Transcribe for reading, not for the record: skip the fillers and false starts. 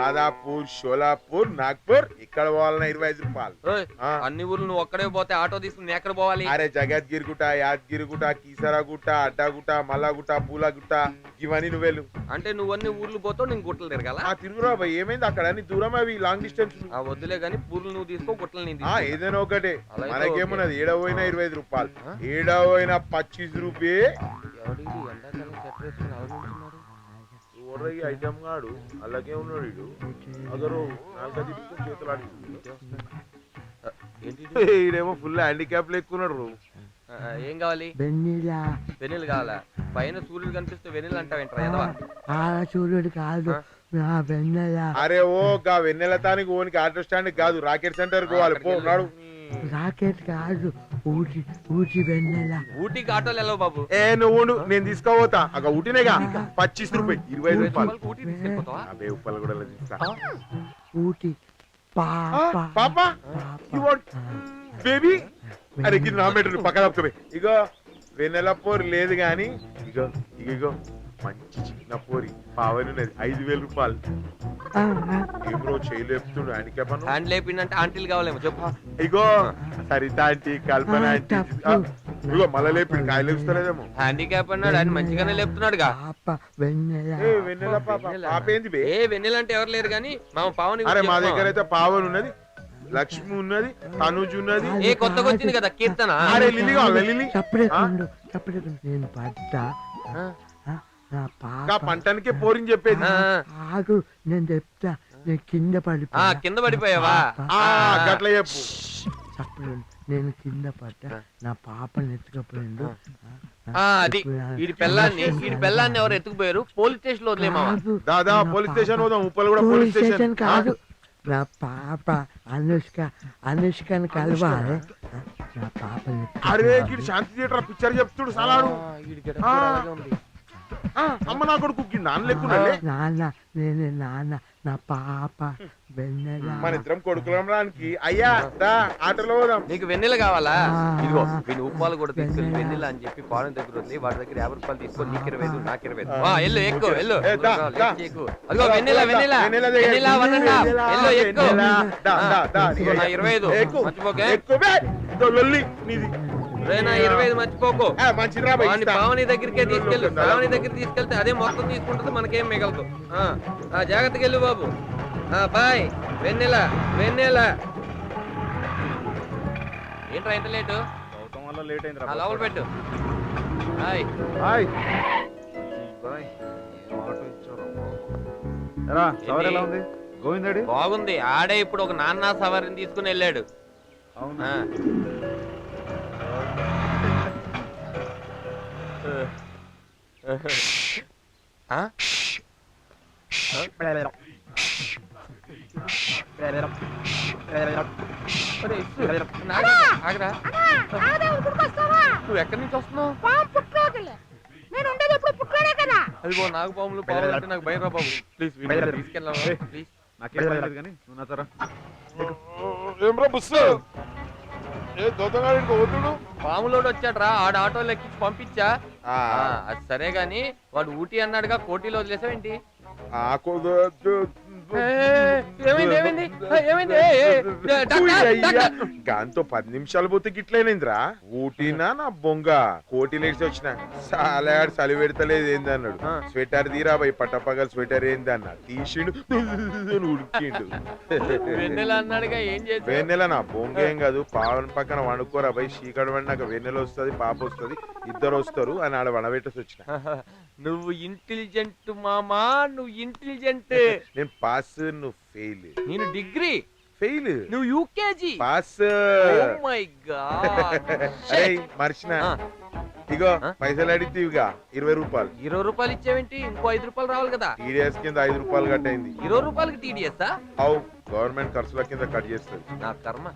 మాదాపూర్, షోలాపూర్, నాగ్పూర్, ఇక్కడ పోవాలన్నా 25 రూపాయలు. అన్ని ఊర్లు నువ్వు ఒక్కడే పోతే ఆటో తీసుకుని ఎక్కడ పోవాలి? అరే జగద్గిరిగుట్ట, యాదగిరిగుట్ట, కీసరాగుట్ట, అడ్డగుట్ట, మల్లగుట్ట, పూలగుట్ట, ఇవన్నీ నువ్వేళ్ళు. అంటే నువ్వు అన్ని ఊర్లు పోతావు, నేను గుట్టలు తిరగాల? తిరుగురా భయ్, ఏమైంది అక్కడ అన్ని దూరం, అవి లాంగ్ డిస్టెన్స్. వద్దులే గానీ పూర్లు నువ్వు తీసుకో, గుట్టలు నేను ఏదైనా ఒకటే. మనకేమున్నది, ఏడవైనా 25 రూపాయలు, ఏడవైనా 25 రూపాయ. ఐటమ్ గాడు అలాగే ఉన్నాడు వీడు. అగరు చేతులు ఈడేమో ఫుల్ హ్యాండిక్యాప్ లెక్కున్నాడు. ఏం కావాలి? వెన్నెల కావాలా? పైన సూర్యుడు కనిపిస్తే వెన్నెల అంటావేంట్రా? సూర్యుడు కాదు, అరే ఓ గా వెన్నెల తానికి ఓనికి ఆటో స్టాండ్ కాదు, రాకెట్ సెంటర్ పోవాలి. పోన్నాడు. రాకెట్ కాదు, ఊటీ. ఊటీ వెన్నెల. ఊటీకి ఆటోలు ఎలా బాబు? నువ్వు నేను తీసుకోపోతా. అక్క ఊటీనేగా 25 రూపాయలు, 25 రూపాయలు. ఊటీ తీసుకెళ్ళిపోతావా? అదే ఉప్పలు కూడా తీస్తా. ఊటీ పాపా బేబీ. అరే గిరి నా మెట్టు పక్క తప్పుతాయి. ఇగో వెన్నెల పోరు లేదు గాని, ఇగో ఇగో మంచి చిన్న పోరి పావని ఉన్నది, 5000 రూపాయలు. ఏమో చేయి లేపుతుండు, హ్యాండిక్యాప్ అన్న. హ్యాండ్ లేపిందంటే ఆంటీలు కావాలేమో చెప్పు. ఇగో సరిత ఆంటీ, కల్పన ఆంటీ. ఇగో మళ్ళా లేపి కాయలు లేపుస్తలేదేమో. హ్యాండిక్యాప్ అన్నాడు, ఆయన మంచిగానే లేపుతున్నాడుగా. వెన్నెల పాప. పాప ఏంది బే? వెన్నెల అంటే ఎవరు లేరు గానీ మా పావని. అరే మా దగ్గర అయితే పావని ఉన్నది, లక్ష్మి ఉన్నది, తనుజ్ ఉన్నది. కొత్తగా వచ్చింది కదా కీర్తన. అరే లిల్లీ కావాలి, లిల్లీ. నేను పడ్డా పంటానికే పోరిని చెప్పేది. ఆగు, నేను చెప్తా. నేను కింద పడిపోయావా? గట్ల చెప్పు. నేను కింద పడ్డా, నా పాపని ఎత్తుకపోయిండు. వీడి పెళ్ళాన్ని ఎవరు ఎత్తుకుపోయారు? పోలీస్ స్టేషన్ లో వదిలేమా? దాదా పోలీస్ స్టేషన్ పోదాం. ఉప్పలు కూడా పోలీస్ స్టేషన్ కాదు. నా పాప అనుష్కని కలవాలి. నా పాపని. అరే వీడు శాంతి థియేటర్ పిక్చర్ చెప్తుడు సలాడు. అమ్మ నా కొడుకు నాన్న లెక్కున్నాడే. నాన్న నా పాప వెన్నెల. మన ఇద్దరం కొడుకులం రానికి. అయ్యా దా ఆటలో పోదాం. నీకు వెన్నెల కావాలా? ఇదిగో వీళ్ళు ఉప్పాలు కూడా తీసుకెళ్ళి వెన్నెల అని చెప్పి ఫారెన్ దగ్గర వదిలి వాడి దగ్గర 50 రూపాయలు తీసుకొని నీకు 25, నాకు 25. ఎల్లు ఎక్కువ వెన్నెల. అదిగో వెన్నెల వెన్నెల వెన్నెల వనండా. ఎల్లు ఎక్కువ 25 మర్చిపోకే. నా 25 మర్చిపోకు. పావని దగ్గరికే తీసుకెళ్ళు. పావని దగ్గర తీసుకెళ్తే అదే మొత్తం తీసుకుంటుంది, మనకేం మిగలదు. జాగ్రత్తగా వెళ్ళు బాబు. బాయ్. వెన్నెల వెన్నెల. ఏంట్రా ఇంత లేటు? లోపల పెట్టు. బాగుంది. ఆడే ఇప్పుడు ఒక నాన్న సవారిని తీసుకుని వెళ్ళాడు. నువ్వు ఎక్కడి నుంచి వస్తున్నావు? అదిగో నాగు పాములు పాములు అంటే నాకు భయం రా బాబు. Please తీసుకెళ్ళా please. పాములోడు వచ్చాడ్రా, ఆడ ఆటోలో ఎక్కించి పంపించా. అది సరే గాని వాడు ఊటీ అన్నాడుగా, కోటీలో వదిలేసావేంటి? గాంతో 10 నిమిషాలు పోతే గిట్లైందిరా. ఊటీనా నా బొంగ కోటి లేచి వచ్చిన సాలాడు చలి పెడతలేదు ఏంది అన్నాడు. స్వెటర్ తీరా పోయి పట్టపగల స్వెటర్ ఏంది అన్నాడు. తీసిండు ఉడికిండు. అన్నాడుగా ఏం చేసి. వెన్నెల నా బొంగ ఏం కాదు, పావన పక్కన వండుకోరా పోయి చీకటి పడినాక వెన్నెల వస్తుంది, పాప వస్తుంది, ఇద్దరు వస్తారు అని ఆడ వనబెట్టేసి వచ్చిన. నువ్వు ఇంటెలిజెంట్ మామా, నువ్వు ఇంటెలిజెంట్. నేను పాస్, నువ్వు ఫెయిల్. నేను డిగ్రీ ఫెయిల్, నువ్వు UKG pass. Oh my god. మర్చిన ఇగో పైసలు అడిగితేవిగా 20 రూపాయలు. 20 రూపాయలు ఇచ్చావేంటి? ఇంకో 5 రూపాయలు రావాలి కదా. టీడీఎస్ కింద 5 రూపాయలు కట్ అయింది. 20 రూపాయలకి టీడీఎస్? అవు గవర్నమెంట్ ఖర్చుల కింద కట్ చేస్తుంది. నా కర్మ.